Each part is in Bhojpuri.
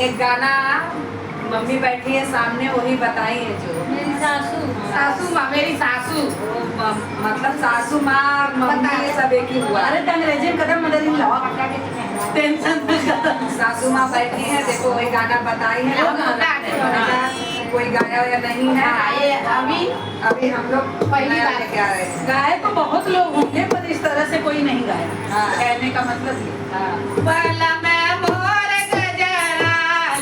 एक गाना मम्मी बैठी है सामने, वही बताई है जो मेरी सासू सासू माँ, मेरी सासू मतलब सासू माँ मम्मी ये सब एक ही हुआ। अरे अंग्रेजी कदम मदद नहीं लाओ टेंशन सासू माँ बैठी है, देखो वही गाना बताई है। कोई गाया या नहीं है। ये अभी हम लोग पहली नया बार लेके आ रहे हैं। गाए तो बहुत लोग होंगे पर इस तरह से कोई नहीं गाया। हाँ। कहने का मतलब ये हाँ। पहला मैं मोर गजरा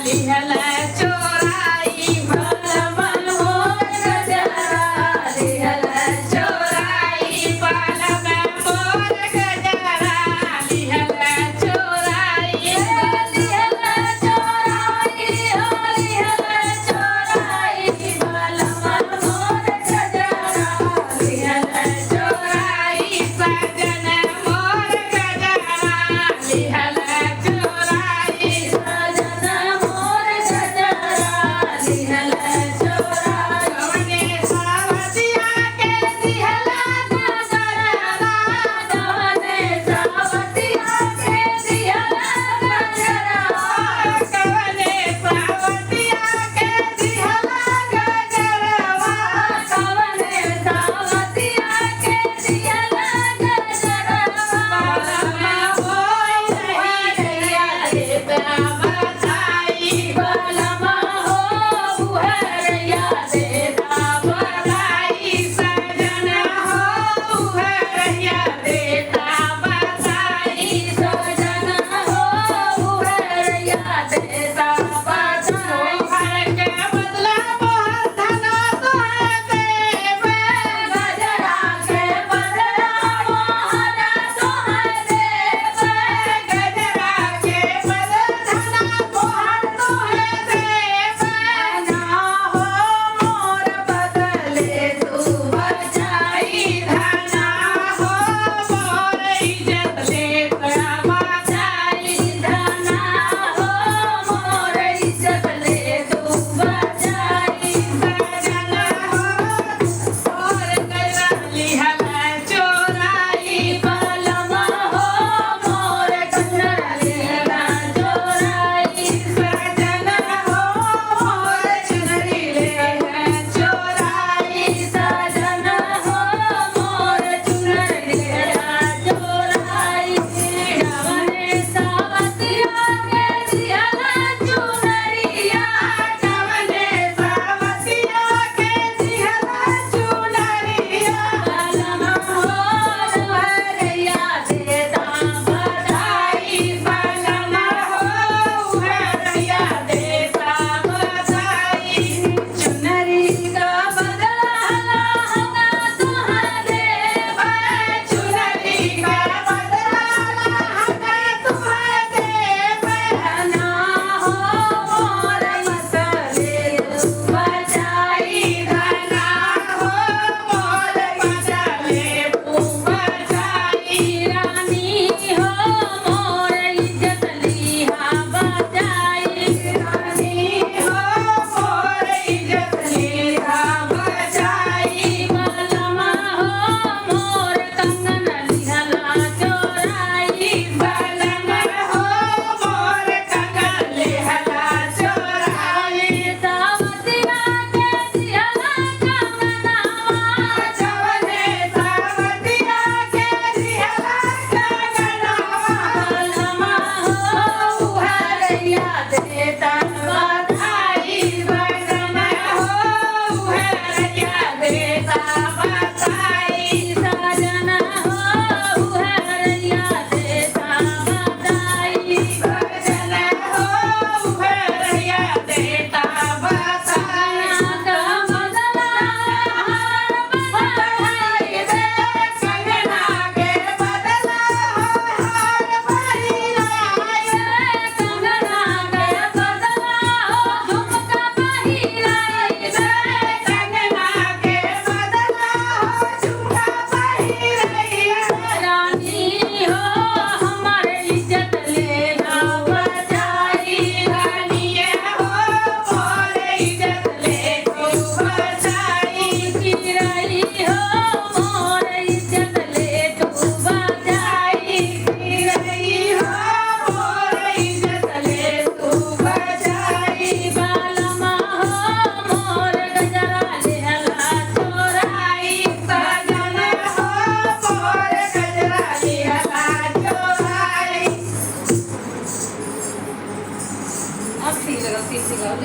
लिहल चोराई भला मन मोर गजरा लिहल चोराई पहला मैं मोर गजरा लिहल चोराई लिहल चोराई लिहल चोराई भला मन मोर गजरा लिहल चोराई सजन मोर गजरा लिहल चोराई सजन मोर गजरा लिहल चोराई कवने सावतिया के दिहला गजरा कवने सावतिया के दिहला गजरा कवने सावतिया के दिहला गजरा कवने सावतिया के दिहला गजरा बालमा होई रैया देता बताई बालमा हो उहरैया देता बताई सजन हो उहरैया देता बताई सजन हो उहरैया देता बताई घर के बदला बहुत धना तो है देव गजरा के बदला मोहरा तो है देव गजरा के बदला धना मोहर तो है देव ना हो मोर बदले तू बचाई धना हो मोर इज्जत लेता बचाई धना हो मोर इज्जत ले तू बचाई सजन हो मोर गजरा लिहल चोराई पलमा हो मोर गजरा लिहल चोराई सजन हो मोर चुनरी लिहल चोराई सजन हो मोर चुनरी लिहल चोराई कवने सावतिया के दिहल चुनरिया कवने सावतिया के दिहल चुनरिया पलमा हो उहरैया देता बधाई पलमा हो उहरैया देता बधाई चुनरी का बदला लहंगा तुम्हारे चुनरी का बदला लहंगा तुम्हारे ना हो मोर मसले बचाई धना हो मोर मसले बचाई रानी हो मोर इज्जत लिहा बचाई रानी हो मोर इज्जत लिहा बचाई बलमा हो मोर कंगन लिहला चोराई बलमा हो मोर कंगन लिहला चोराई सावतिया के दिहला कंगनवा जवने सावतिया के दिहला कंगनवा बलमा हो उहरैया देता बधाई बलमा हो उहरैया देता बधाई सजन हो उहरैया देता बधाई सजन हो उहरैया देता बधाई का बदला हार बढ़ाई दे कंगना के बदला हार बढ़ाई कंगना के बदला सीख सिखाओ